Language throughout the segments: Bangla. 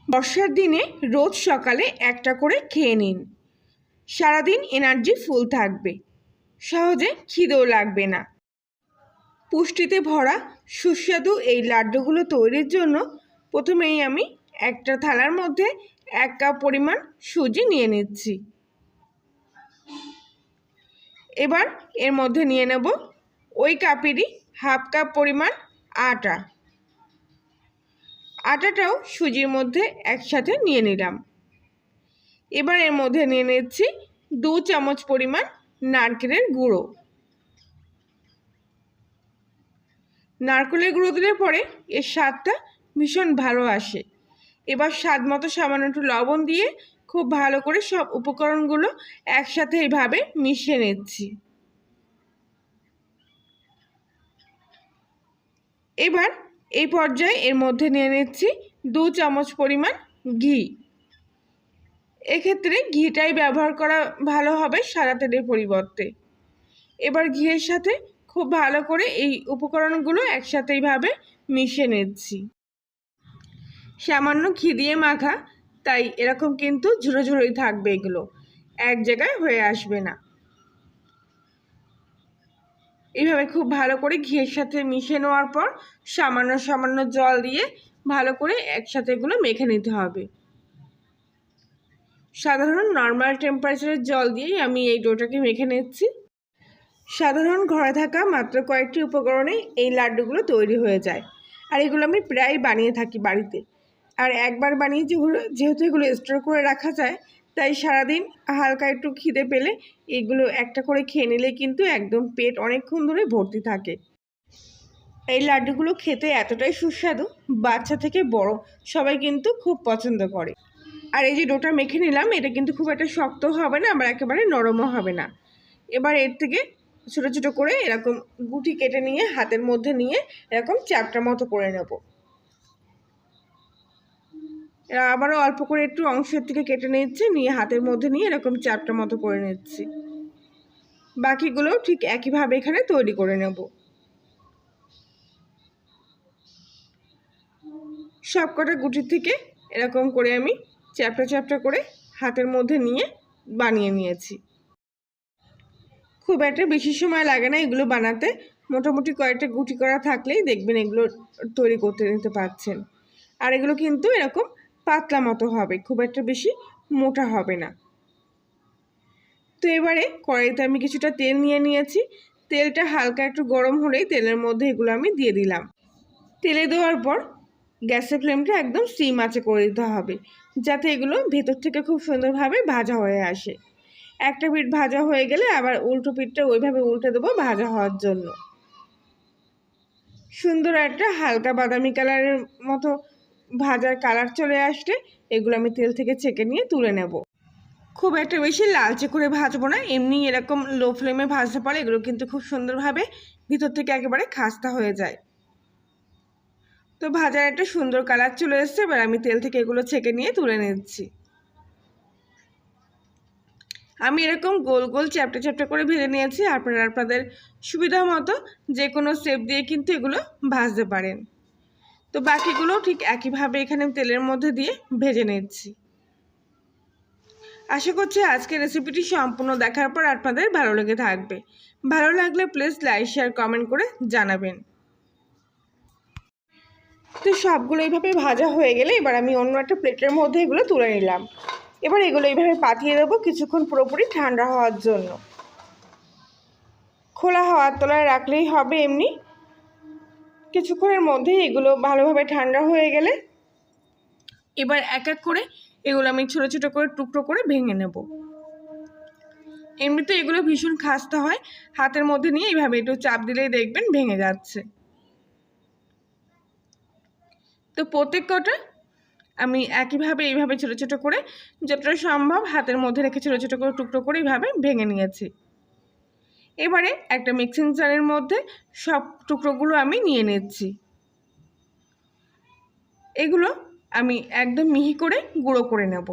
বর্ষার দিনে রোজ সকালে একটা করে খেয়ে নিন। সারাদিন এনার্জি ফুল থাকবে, সহজে খিদেও লাগবে না। পুষ্টিতে ভরা সুস্বাদু এই লাড্ডুগুলো তৈরির জন্য প্রথমেই আমি একটা থালার মধ্যে 1 কাপ পরিমাণ সুজি নিয়ে নিচ্ছি। এবার এর মধ্যে নিয়ে নেব ওই কাপেরই হাফ কাপ পরিমাণ আটা। আটাটাও সুজির মধ্যে একসাথে নিয়ে নিলাম। এবার এর মধ্যে নিয়ে নিচ্ছি 2 চামচ পরিমাণ নারকেলের গুঁড়ো। নারকেলের গুঁড়ো দিলে পরে এর স্বাদটা ভীষণ ভালো আসে। এবার স্বাদ মতো সামান্য একটু লবণ দিয়ে খুব ভালো করে সব উপকরণগুলো একসাথে এইভাবে মিশিয়ে নিচ্ছি। এবার এই পর্যায়ে এর মধ্যে নিয়ে নিচ্ছি 2 চামচ পরিমাণ ঘি। এক্ষেত্রে ঘিটাই ব্যবহার করা ভালো হবে সাদা তেলের পরিবর্তে। এবার ঘিয়ের সাথে খুব ভালো করে এই উপকরণগুলো একসাথে এইভাবে মিশিয়ে নিচ্ছি। সামান্য ঘি দিয়ে মাখা, তাই এরকম কিন্তু ঝুরো ঝুরোই থাকবে, এগুলো এক জায়গায় হয়ে আসবে না। এইভাবে খুব ভালো করে ঘিয়ের সাথে মিশিয়ে নেওয়ার পর সামান্য সামান্য জল দিয়ে ভালো করে একসাথে এগুলো মেখে নিতে হবে। সাধারণ নর্মাল টেম্পারেচারের জল দিয়েই আমি এই ডোটাকে মেখে নিচ্ছি। সাধারণ ঘরে থাকা মাত্র কয়েকটি উপকরণে এই লাড্ডুগুলো তৈরি হয়ে যায়, আর এগুলো আমি প্রায় বানিয়ে থাকি বাড়িতে। আর একবার বানিয়ে যেহেতু এগুলো স্টোর করে রাখা যায়, তাই সারাদিন হালকা একটু খিদে পেলে এগুলো একটা করে খেয়ে নিলে কিন্তু একদম পেট অনেকক্ষণ ধরে ভর্তি থাকে। এই লাড্ডুগুলো খেতে এতটাই সুস্বাদু, বাচ্চা থেকে বড় সবাই কিন্তু খুব পছন্দ করে। আর এই যে ডোটা মেখে নিলাম, এটা কিন্তু খুব একটা শক্ত হবে না, আবার একেবারে নরমও হবে না। এবার এর থেকে ছোটো ছোটো করে এরকম গুটি কেটে নিয়ে হাতের মধ্যে নিয়ে এরকম চ্যাপ্টা মতো করে নেব। আবারও অল্প করে একটু অংশের থেকে কেটে নিচ্ছি, নিয়ে হাতের মধ্যে নিয়ে এরকম চ্যাপ্টা মতো করে নিচ্ছি। বাকিগুলো ঠিক একইভাবে এখানে তৈরি করে নেব। সবকটা গুটি থেকে এরকম করে আমি চ্যাপ্টা চ্যাপ্টা করে হাতের মধ্যে নিয়ে বানিয়ে নিয়েছি। খুব একটা বেশি সময় লাগে না এগুলো বানাতে, মোটামুটি কয়েকটা গুটি করা থাকলেই দেখবেন এগুলো তৈরি করতে নিতে পারছেন। আর এগুলো কিন্তু এরকম পাতলা মতো হবে, খুব একটা বেশি মোটা হবে না। তো এবারে কড়াইতে আমি কিছুটা তেল নিয়ে নিয়েছি। তেলটা হালকা একটু গরম হলেই তেলের মধ্যে এগুলো আমি দিয়ে দিলাম। তেলে দেওয়ার পর গ্যাসের ফ্লেমটা একদম সিম আঁচে করে দিতে হবে, যাতে এগুলো ভেতর থেকে খুব সুন্দরভাবে ভাজা হয়ে আসে। একটা পিঠ ভাজা হয়ে গেলে আবার উল্টো পিঠটা ওইভাবে উল্টে দেবো ভাজা হওয়ার জন্য। সুন্দর একটা হালকা বাদামি কালারের মতো ভাজার কালার চলে আসলে এগুলো আমি তেল থেকে ছেঁকে নিয়ে তুলে নেব। খুব একটা বেশি লালচে করে ভাজবো না, এমনি এরকম লো ফ্লেমে ভাজতে পারে এগুলো কিন্তু খুব সুন্দরভাবে ভিতর থেকে একেবারে খাস্তা হয়ে যায়। তো ভাজার একটা সুন্দর কালার চলে এসছে, এবার আমি তেল থেকে এগুলো ছেঁকে নিয়ে তুলে নিচ্ছি। আমি এরকম গোল গোল চ্যাপ্টা চ্যাপ্টা করে ভেজে নিয়েছি। আপনারা আপনাদের সুবিধা মতো যে কোনো শেপ দিয়ে কিন্তু এগুলো ভাজতে পারেন। তো বাকিগুলো ঠিক একইভাবে এখানে তেলের মধ্যে দিয়ে ভেজে নিচ্ছি। আশা করছি আজকের রেসিপিটি সম্পূর্ণ দেখার পর আপনাদের ভালো লেগে থাকবে। ভালো লাগলে প্লিজ লাইক শেয়ার কমেন্ট করে জানাবেন। তো সবগুলো এইভাবে ভাজা হয়ে গেলে এবার আমি অন্য একটা প্লেটের মধ্যে এগুলো তুলে নিলাম। এবার এগুলো এইভাবে পাঠিয়ে দেবো কিছুক্ষণ পুরোপুরি ঠান্ডা হওয়ার জন্য। খোলা হাওয়ার তলায় রাখলেই হবে। এমনি কিছুক্ষণের মধ্যেই এগুলো ভালোভাবে ঠান্ডা হয়ে গেলে এবার এক এক করে এগুলো আমি ছোটো ছোটো করে টুকরো করে ভেঙে নেব। এমনিতে এগুলো ভীষণ খাস্তা হয়, হাতের মধ্যে নিয়ে এইভাবে একটু চাপ দিলেই দেখবেন ভেঙে যাচ্ছে। তো প্রত্যেক কটা আমি একইভাবে এইভাবে ছোটো ছোটো করে যতটা সম্ভব হাতের মধ্যে রেখে ছোটো ছোটো করে টুকরো করে এইভাবে ভেঙে নিয়েছি। এবারে একটা মিক্সিং জারের মধ্যে সব টুকরোগুলো আমি নিয়ে নিচ্ছি। এগুলো আমি একদম মিহি করে গুঁড়ো করে নেব।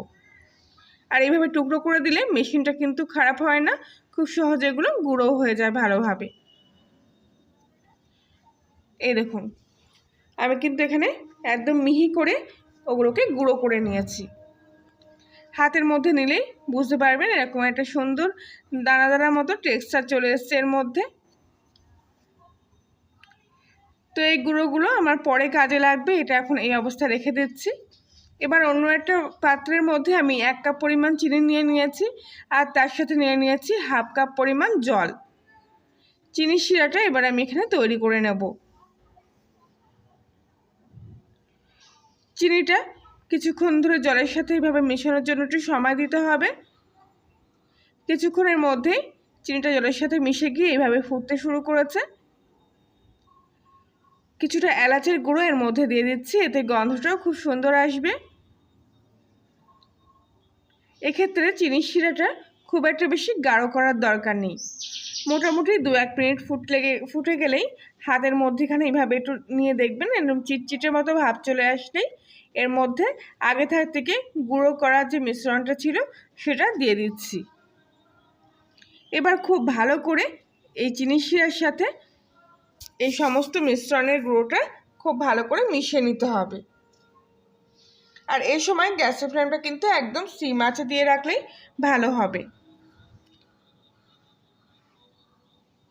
আর এইভাবে টুকরো করে দিলে মেশিনটা কিন্তু খারাপ হয় না, খুব সহজে এগুলো গুঁড়ো হয়ে যায় ভালোভাবে। এই দেখুন আমি কিন্তু এখানে একদম মিহি করে ওগুলোকে গুঁড়ো করে নিয়েছি। হাতের মধ্যে নিলেই বুঝতে পারবেন এরকম একটা সুন্দর দানা দানার মতো টেক্সচার চলে এসছে এর মধ্যে। তো এই গুঁড়োগুলো আমার পরে কাজে লাগবে, এটা এখন এই অবস্থা রেখে দিচ্ছি। এবার অন্য একটা পাত্রের মধ্যে আমি 1 কাপ পরিমাণ চিনি নিয়ে নিয়েছি, আর তার সাথে নিয়ে নিয়েছি হাফ কাপ পরিমাণ জল। চিনির শিরাটা এবার আমি এখানে তৈরি করে নেব। চিনিটা কিছুক্ষণ ধরে জলের সাথে এইভাবে মেশানোর জন্য একটু সময় দিতে হবে। কিছুক্ষণের মধ্যেই চিনিটা জলের সাথে মিশে গিয়ে এইভাবে ফুটতে শুরু করেছে। কিছুটা এলাচের গুঁড়ো এর মধ্যে দিয়ে দিচ্ছি, এতে গন্ধটাও খুব সুন্দর আসবে। এক্ষেত্রে চিনির শিরাটা খুব একটা বেশি গাঢ় করার দরকার নেই। মোটামুটি 2-1 মিনিট ফুটে গেলেই হাতের মধ্যেখানে এইভাবে একটু নিয়ে দেখবেন একদম চিটচিটের মতো ভাব চলে আসলেই এর মধ্যে আগে থেকে গুঁড়ো করা যে মিশ্রণটা ছিল সেটা দিয়ে দিচ্ছি। এবার খুব ভালো করে এই চিনির শিরার সাথে এই সমস্ত মিশ্রণের গুঁড়োটা খুব ভালো করে মিশিয়ে নিতে হবে। আর এই সময় গ্যাসের ফ্লেমটা কিন্তু একদম সিম আঁচে দিয়ে রাখলেই ভালো হবে,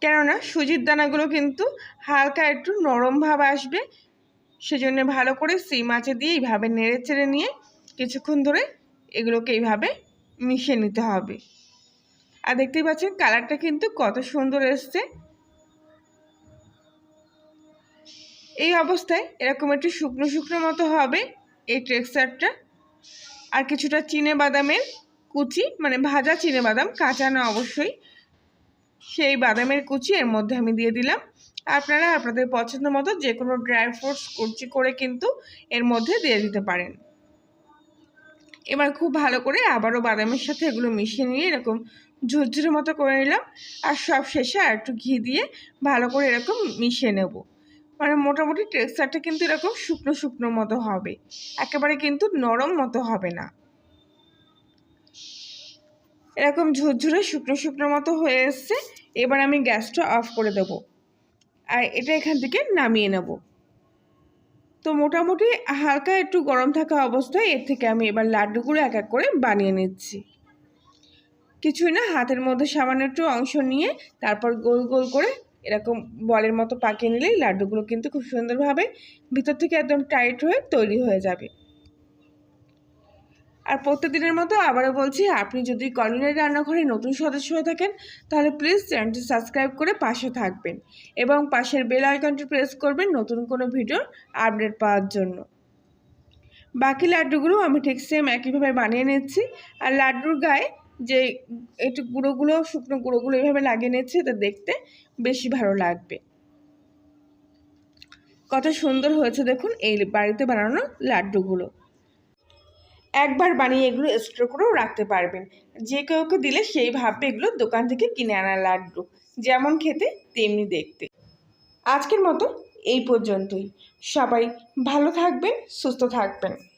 কেননা সুজির দানাগুলো কিন্তু হালকা একটু নরম ভাব আসবে। সেজন্য ভালো করে সিম আঁচে দিয়ে এইভাবে নেড়ে চেড়ে নিয়ে কিছুক্ষণ ধরে এগুলোকে এইভাবে মিশিয়ে নিতে হবে। আর দেখতেই পাচ্ছেন কালারটা কিন্তু কত সুন্দর এসছে। এই অবস্থায় এরকম একটু শুকনো শুকনো মতো হবে এই টেক্সচারটা। আর কিছুটা চিনে বাদামের কুচি, মানে ভাজা চিনে বাদাম, কাঁচা না অবশ্যই, সেই বাদামের কুচি এর মধ্যে আমি দিয়ে দিলাম। আপনারা আপনাদের পছন্দ মতো যে কোনো ড্রাই ফ্রুটস কুচি করে কিন্তু এর মধ্যে দিয়ে দিতে পারেন। এবার খুব ভালো করে আবারও বাদামের সাথে এগুলো মিশিয়ে নিয়ে এরকম ঝুরঝুরে মতো করে নিলাম। আর সব শেষে আর একটু ঘি দিয়ে ভালো করে এরকম মিশিয়ে নেব। মানে মোটামুটি টেক্সচারটা কিন্তু এরকম শুকনো শুকনো মতো হবে, একেবারে কিন্তু নরম মতো হবে না। এরকম ঝুরঝুরে শুকনো শুকনো মতো হয়ে এসছে। এবার আমি গ্যাসটা অফ করে দেব আর এটা এখান থেকে নামিয়ে নেব। তো মোটামুটি হালকা একটু গরম থাকা অবস্থায় এর থেকে আমি এবার লাড্ডুগুলো এক এক করে বানিয়ে নিচ্ছি। কিছুই না, হাতের মধ্যে সামান্য একটু অংশ নিয়ে তারপর গোল গোল করে এরকম বলের মতো পাকিয়ে নিলেই লাড্ডুগুলো কিন্তু খুব সুন্দরভাবে ভিতর থেকে একদম টাইট হয়ে তৈরি হয়ে যাবে। আর প্রত্যেকদিনের মতো আবারও বলছি, আপনি যদি কলিনের রান্নাঘরে নতুন সদস্য হয়ে থাকেন তাহলে প্লিজ চ্যানেলটি সাবস্ক্রাইব করে পাশে থাকবেন এবং পাশের বেল আইকনটি প্রেস করবেন নতুন কোনো ভিডিওর আপডেট পাওয়ার জন্য। বাকি লাড্ডুগুলো আমি ঠিক সেম একইভাবে বানিয়ে নিচ্ছি। আর লাড্ডুর গায়ে যে একটু গুঁড়োগুলো, শুকনো গুঁড়োগুলো এইভাবে লাগিয়ে নিচ্ছি, এটা দেখতে বেশি ভালো লাগবে। কত সুন্দর হয়েছে দেখুন এই বাড়িতে বানানো লাড্ডুগুলো। একবার বানিয়ে এগুলো স্টোর করেও রাখতে পারবেন। যে কাউকে দিলে সেই ভাববে এগুলো দোকান থেকে কিনে আনা লাড্ডু, যেমন খেতে তেমনি দেখতে। আজকের মতো এই পর্যন্তই। সবাই ভালো থাকবেন, সুস্থ থাকবেন।